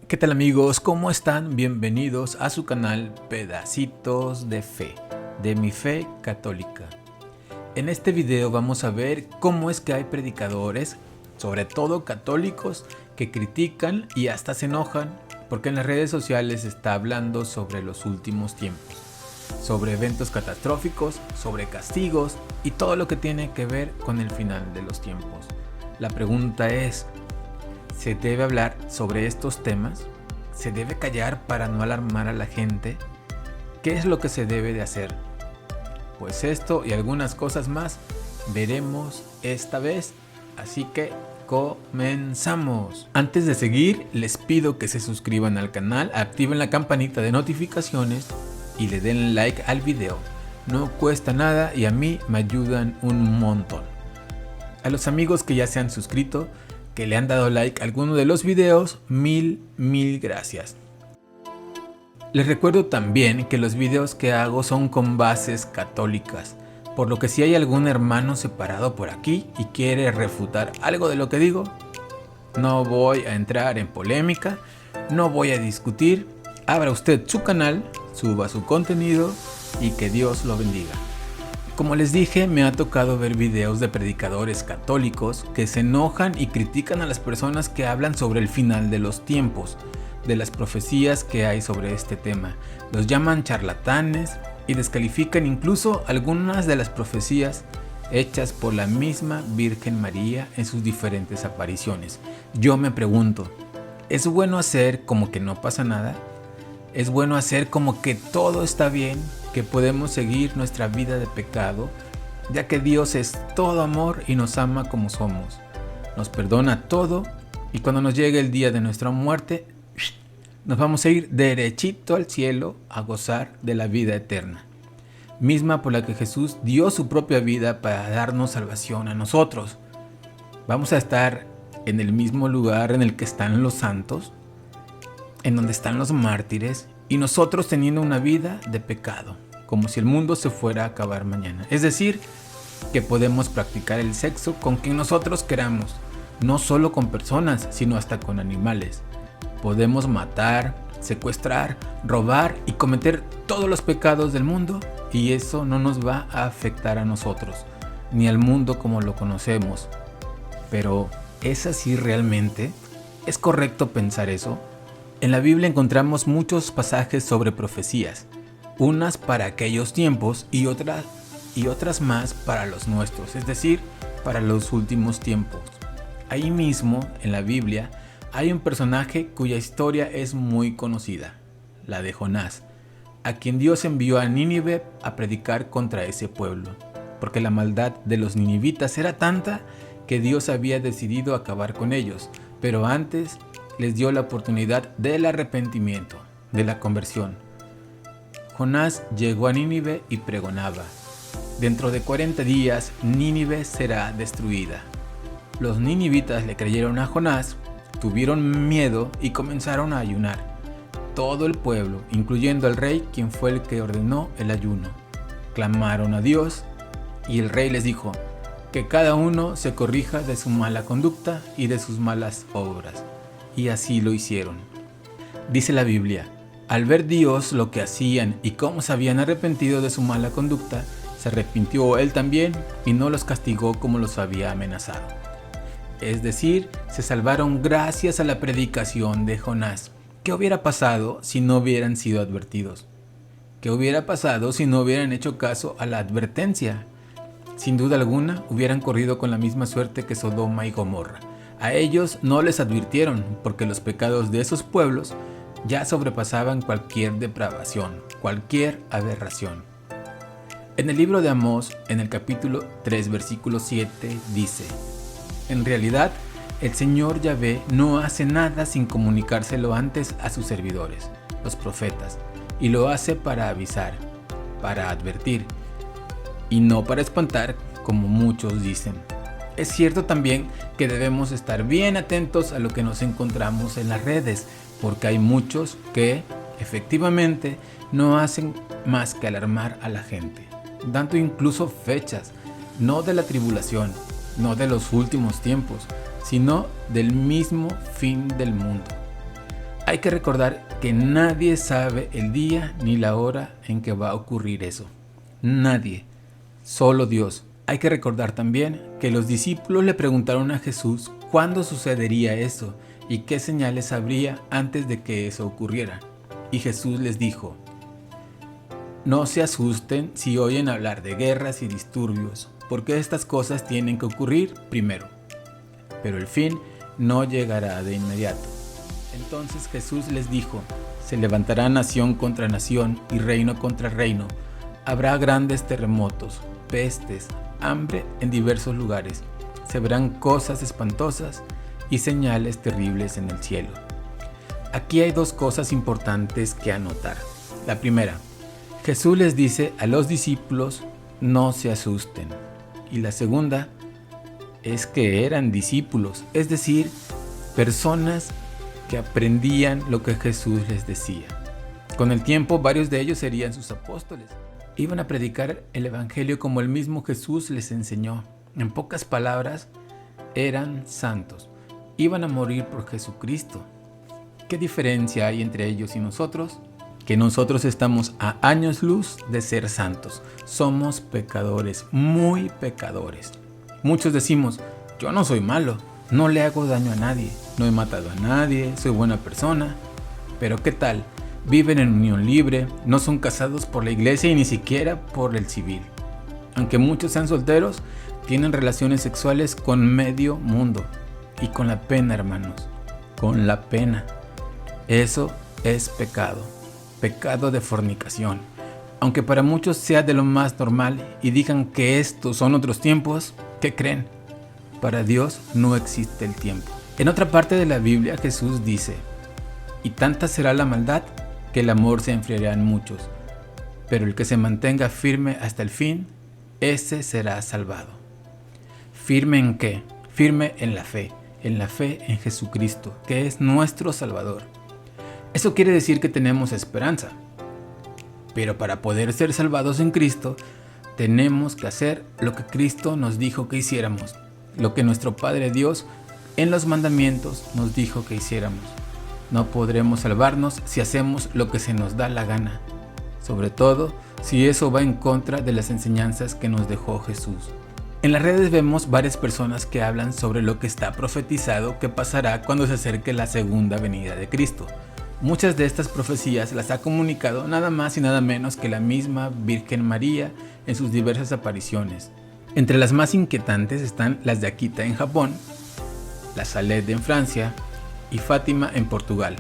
¿Qué tal amigos? ¿Cómo están? Bienvenidos a su canal Pedacitos de Fe, de mi fe católica. En este video vamos a ver cómo es que hay predicadores, sobre todo católicos, que critican y hasta se enojan porque en las redes sociales se está hablando sobre los últimos tiempos, sobre eventos catastróficos, sobre castigos y todo lo que tiene que ver con el final de los tiempos. La pregunta es, ¿se debe hablar sobre estos temas? ¿Se debe callar para no alarmar a la gente? ¿Qué es lo que se debe de hacer? Pues esto y algunas cosas más veremos esta vez, así que comenzamos. Antes de seguir, les pido que se suscriban al canal, activen la campanita de notificaciones y le den like al video. No cuesta nada y a mí me ayudan un montón. A los amigos que ya se han suscrito, que le han dado like a alguno de los videos, mil gracias. Les recuerdo también que los videos que hago son con bases católicas, por lo que si hay algún hermano separado por aquí y quiere refutar algo de lo que digo, no voy a entrar en polémica, no voy a discutir. Abra usted su canal, suba su contenido y que Dios lo bendiga. Como les dije, me ha tocado ver videos de predicadores católicos que se enojan y critican a las personas que hablan sobre el final de los tiempos, de las profecías que hay sobre este tema. Los llaman charlatanes y descalifican incluso algunas de las profecías hechas por la misma Virgen María en sus diferentes apariciones. Yo me pregunto, ¿es bueno hacer como que no pasa nada? ¿Es bueno hacer como que todo está bien, que podemos seguir nuestra vida de pecado, ya que Dios es todo amor y nos ama como somos? Nos perdona todo y cuando nos llegue el día de nuestra muerte, nos vamos a ir derechito al cielo a gozar de la vida eterna, misma por la que Jesús dio su propia vida para darnos salvación a nosotros. ¿Vamos a estar en el mismo lugar en el que están los santos, en donde están los mártires, y nosotros teniendo una vida de pecado, como si el mundo se fuera a acabar mañana? Es decir, que podemos practicar el sexo con quien nosotros queramos, no solo con personas, sino hasta con animales. Podemos matar, secuestrar, robar y cometer todos los pecados del mundo, y eso no nos va a afectar a nosotros, ni al mundo como lo conocemos. Pero, ¿es así realmente? ¿Es correcto pensar eso? En la Biblia encontramos muchos pasajes sobre profecías, unas para aquellos tiempos y otras más para los nuestros, es decir, para los últimos tiempos. Ahí mismo, en la Biblia, hay un personaje cuya historia es muy conocida, la de Jonás, a quien Dios envió a Nínive a predicar contra ese pueblo, porque la maldad de los ninivitas era tanta que Dios había decidido acabar con ellos, pero antes les dio la oportunidad del arrepentimiento, de la conversión. Jonás llegó a Nínive y pregonaba: dentro de 40 días Nínive será destruida. Los ninivitas le creyeron a Jonás, tuvieron miedo y comenzaron a ayunar. Todo el pueblo, incluyendo al rey, quien fue el que ordenó el ayuno, clamaron a Dios y el rey les dijo que cada uno se corrija de su mala conducta y de sus malas obras. Y así lo hicieron. Dice la Biblia, al ver Dios lo que hacían y cómo se habían arrepentido de su mala conducta, se arrepintió él también y no los castigó como los había amenazado. Es decir, se salvaron gracias a la predicación de Jonás. ¿Qué hubiera pasado si no hubieran sido advertidos? ¿Qué hubiera pasado si no hubieran hecho caso a la advertencia? Sin duda alguna, hubieran corrido con la misma suerte que Sodoma y Gomorra. A ellos no les advirtieron porque los pecados de esos pueblos ya sobrepasaban cualquier depravación, cualquier aberración. En el libro de Amós, en el capítulo 3, versículo 7, dice: en realidad, el Señor Yahvé no hace nada sin comunicárselo antes a sus servidores, los profetas, y lo hace para avisar, para advertir, y no para espantar, como muchos dicen. Es cierto también que debemos estar bien atentos a lo que nos encontramos en las redes, porque hay muchos que, efectivamente, no hacen más que alarmar a la gente, dando incluso fechas, no de la tribulación, no de los últimos tiempos, sino del mismo fin del mundo. Hay que recordar que nadie sabe el día ni la hora en que va a ocurrir eso. Nadie, solo Dios. Hay que recordar también que los discípulos le preguntaron a Jesús cuándo sucedería eso y qué señales habría antes de que eso ocurriera. Y Jesús les dijo: no se asusten si oyen hablar de guerras y disturbios, porque estas cosas tienen que ocurrir primero, pero el fin no llegará de inmediato. Entonces Jesús les dijo: se levantará nación contra nación y reino contra reino. Habrá grandes terremotos, pestes, hambre en diversos lugares. Se verán cosas espantosas y señales terribles en el cielo. Aquí hay dos cosas importantes que anotar. La primera, Jesús les dice a los discípulos: no se asusten. Y la segunda es que eran discípulos, es decir, personas que aprendían lo que Jesús les decía. Con el tiempo, varios de ellos serían sus apóstoles. Iban a predicar el evangelio como el mismo Jesús les enseñó. En pocas palabras, eran santos. Iban a morir por Jesucristo. ¿Qué diferencia hay entre ellos y nosotros? Que nosotros estamos a años luz de ser santos. Somos pecadores, muy pecadores. Muchos decimos: yo no soy malo, no le hago daño a nadie, no he matado a nadie, soy buena persona. Pero ¿qué tal? Viven en unión libre, no son casados por la iglesia y ni siquiera por el civil. Aunque muchos sean solteros, tienen relaciones sexuales con medio mundo. Y con la pena, hermanos, con la pena. Eso es pecado. Pecado de fornicación. Aunque para muchos sea de lo más normal y digan que estos son otros tiempos, ¿qué creen? Para Dios no existe el tiempo. En otra parte de la Biblia Jesús dice: y tanta será la maldad que el amor se enfriará en muchos, pero el que se mantenga firme hasta el fin, ese será salvado. ¿Firme en qué? Firme en la fe en Jesucristo, que es nuestro Salvador. Eso quiere decir que tenemos esperanza. Pero para poder ser salvados en Cristo, tenemos que hacer lo que Cristo nos dijo que hiciéramos, lo que nuestro Padre Dios en los mandamientos nos dijo que hiciéramos. No podremos salvarnos si hacemos lo que se nos da la gana, sobre todo si eso va en contra de las enseñanzas que nos dejó Jesús. En las redes vemos varias personas que hablan sobre lo que está profetizado que pasará cuando se acerque la segunda venida de Cristo. Muchas de estas profecías las ha comunicado nada más y nada menos que la misma Virgen María en sus diversas apariciones. Entre las más inquietantes están las de Akita en Japón, la Salette en Francia y Fátima en Portugal.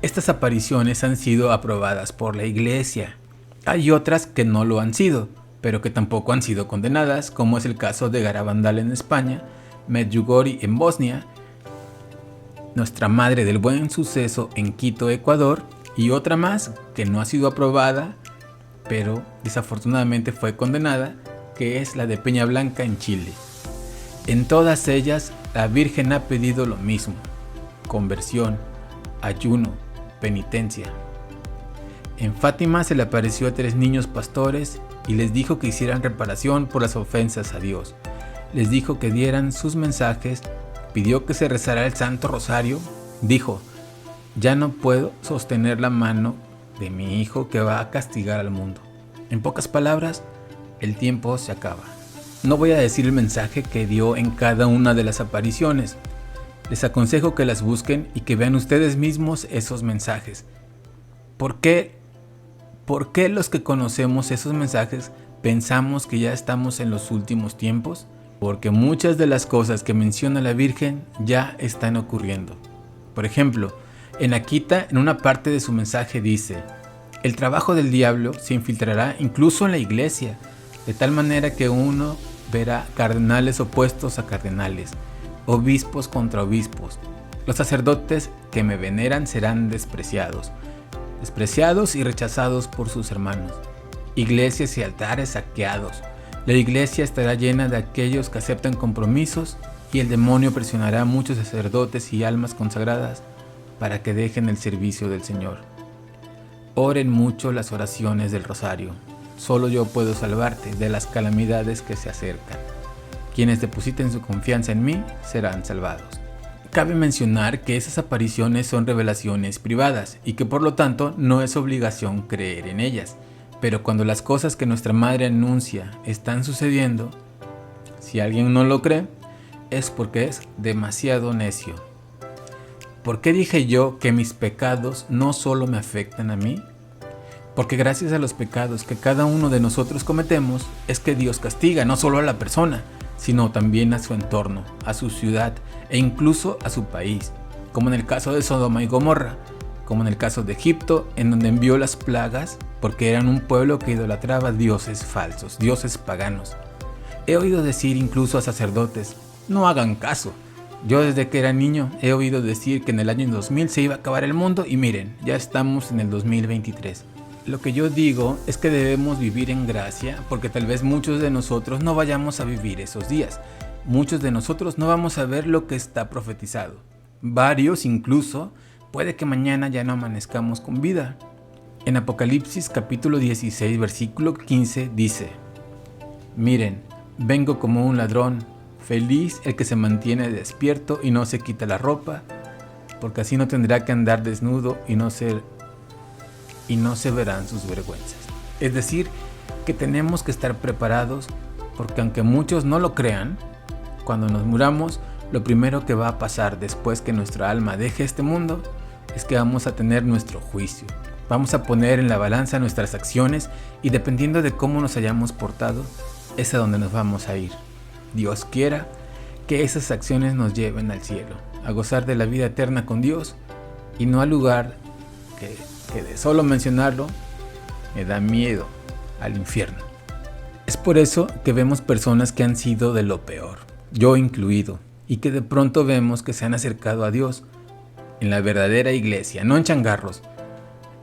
Estas apariciones han sido aprobadas por la Iglesia. Hay otras que no lo han sido, pero que tampoco han sido condenadas, como es el caso de Garabandal en España, Medjugorje en Bosnia, Nuestra Madre del Buen Suceso en Quito, Ecuador, y otra más que no ha sido aprobada, pero desafortunadamente fue condenada, que es la de Peña Blanca en Chile. En todas ellas, la Virgen ha pedido lo mismo: conversión, ayuno, penitencia. En Fátima se le apareció a 3 niños pastores y les dijo que hicieran reparación por las ofensas a Dios. Les dijo que dieran sus mensajes, pidió que se rezara el Santo Rosario. Dijo: ya no puedo sostener la mano de mi hijo que va a castigar al mundo. En pocas palabras, el tiempo se acaba. No voy a decir el mensaje que dio en cada una de las apariciones. Les aconsejo que las busquen y que vean ustedes mismos esos mensajes. ¿Por qué los que conocemos esos mensajes pensamos que ya estamos en los últimos tiempos? Porque muchas de las cosas que menciona la Virgen ya están ocurriendo. Por ejemplo, en Akita, en una parte de su mensaje dice: el trabajo del diablo se infiltrará incluso en la iglesia, de tal manera que uno verá cardenales opuestos a cardenales, obispos contra obispos. Los sacerdotes que me veneran serán despreciados y rechazados por sus hermanos. Iglesias y altares saqueados. La iglesia estará llena de aquellos que aceptan compromisos y el demonio presionará a muchos sacerdotes y almas consagradas para que dejen el servicio del Señor. Oren mucho las oraciones del rosario. Solo yo puedo salvarte de las calamidades que se acercan. Quienes depositen su confianza en mí serán salvados. Cabe mencionar que esas apariciones son revelaciones privadas y que por lo tanto no es obligación creer en ellas. Pero cuando las cosas que nuestra madre anuncia están sucediendo, si alguien no lo cree, es porque es demasiado necio. ¿Por qué dije yo que mis pecados no solo me afectan a mí? Porque gracias a los pecados que cada uno de nosotros cometemos, es que Dios castiga no solo a la persona, sino también a su entorno, a su ciudad e incluso a su país, como en el caso de Sodoma y Gomorra, como en el caso de Egipto, en donde envió las plagas porque eran un pueblo que idolatraba dioses falsos, dioses paganos. He oído decir incluso a sacerdotes, no hagan caso. Yo desde que era niño he oído decir que en el año 2000 se iba a acabar el mundo y miren, ya estamos en el 2023. Lo que yo digo es que debemos vivir en gracia porque tal vez muchos de nosotros no vayamos a vivir esos días. Muchos de nosotros no vamos a ver lo que está profetizado. Varios incluso, puede que mañana ya no amanezcamos con vida. En Apocalipsis capítulo 16 versículo 15 dice: Miren, vengo como un ladrón, feliz el que se mantiene despierto y no se quita la ropa, porque así no tendrá que andar desnudo y no se verán sus vergüenzas. Es decir, que tenemos que estar preparados porque aunque muchos no lo crean, cuando nos muramos, lo primero que va a pasar después que nuestra alma deje este mundo es que vamos a tener nuestro juicio. Vamos a poner en la balanza nuestras acciones y dependiendo de cómo nos hayamos portado, es a donde nos vamos a ir. Dios quiera que esas acciones nos lleven al cielo, a gozar de la vida eterna con Dios y no al lugar que de solo mencionarlo me da miedo, al infierno. Es por eso que vemos personas que han sido de lo peor, yo incluido, y que de pronto vemos que se han acercado a Dios en la verdadera iglesia, no en changarros,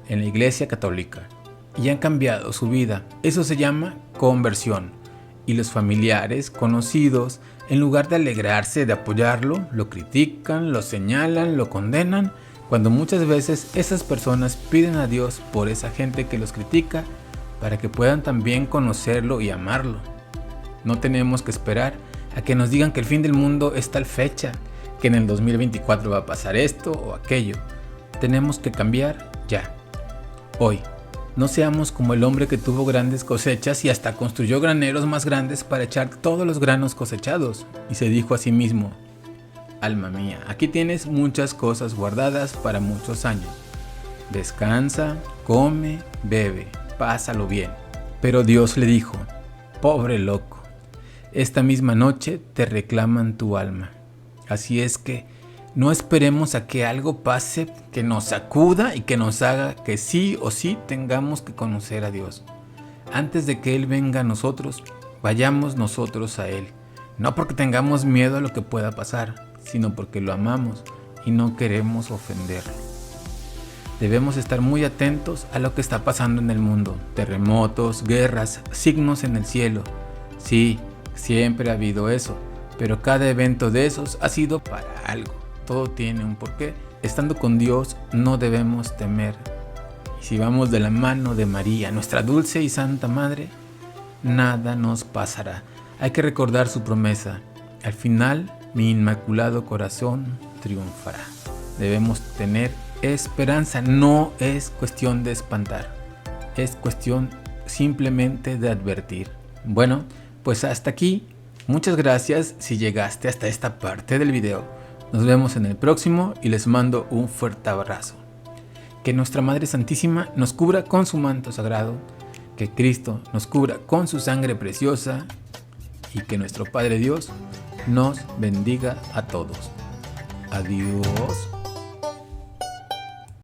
en la iglesia católica, y han cambiado su vida. Eso se llama conversión. Y los familiares, conocidos, en lugar de alegrarse, de apoyarlo, lo critican, lo señalan, lo condenan, cuando muchas veces esas personas piden a Dios por esa gente que los critica para que puedan también conocerlo y amarlo. No tenemos que esperar a que nos digan que el fin del mundo es tal fecha, que en el 2024 va a pasar esto o aquello. Tenemos que cambiar ya, hoy. No seamos como el hombre que tuvo grandes cosechas y hasta construyó graneros más grandes para echar todos los granos cosechados, y se dijo a sí mismo: alma mía, aquí tienes muchas cosas guardadas para muchos años. Descansa, come, bebe, pásalo bien. Pero Dios le dijo: pobre loco, esta misma noche te reclaman tu alma. Así es que no esperemos a que algo pase que nos sacuda y que nos haga que sí o sí tengamos que conocer a Dios. Antes de que Él venga a nosotros, vayamos nosotros a Él. No porque tengamos miedo a lo que pueda pasar, sino porque lo amamos y no queremos ofenderlo. Debemos estar muy atentos a lo que está pasando en el mundo. Terremotos, guerras, signos en el cielo. Sí, siempre ha habido eso, pero cada evento de esos ha sido para algo. Todo tiene un porqué. Estando con Dios no debemos temer. Y si vamos de la mano de María, nuestra dulce y santa Madre, nada nos pasará. Hay que recordar su promesa: al final mi inmaculado corazón triunfará. Debemos tener esperanza, no es cuestión de espantar, es cuestión simplemente de advertir. Bueno, pues hasta aquí. Muchas gracias si llegaste hasta esta parte del video. Nos vemos en el próximo y les mando un fuerte abrazo. Que nuestra Madre Santísima nos cubra con su manto sagrado, que Cristo nos cubra con su sangre preciosa y que nuestro Padre Dios nos bendiga a todos. Adiós.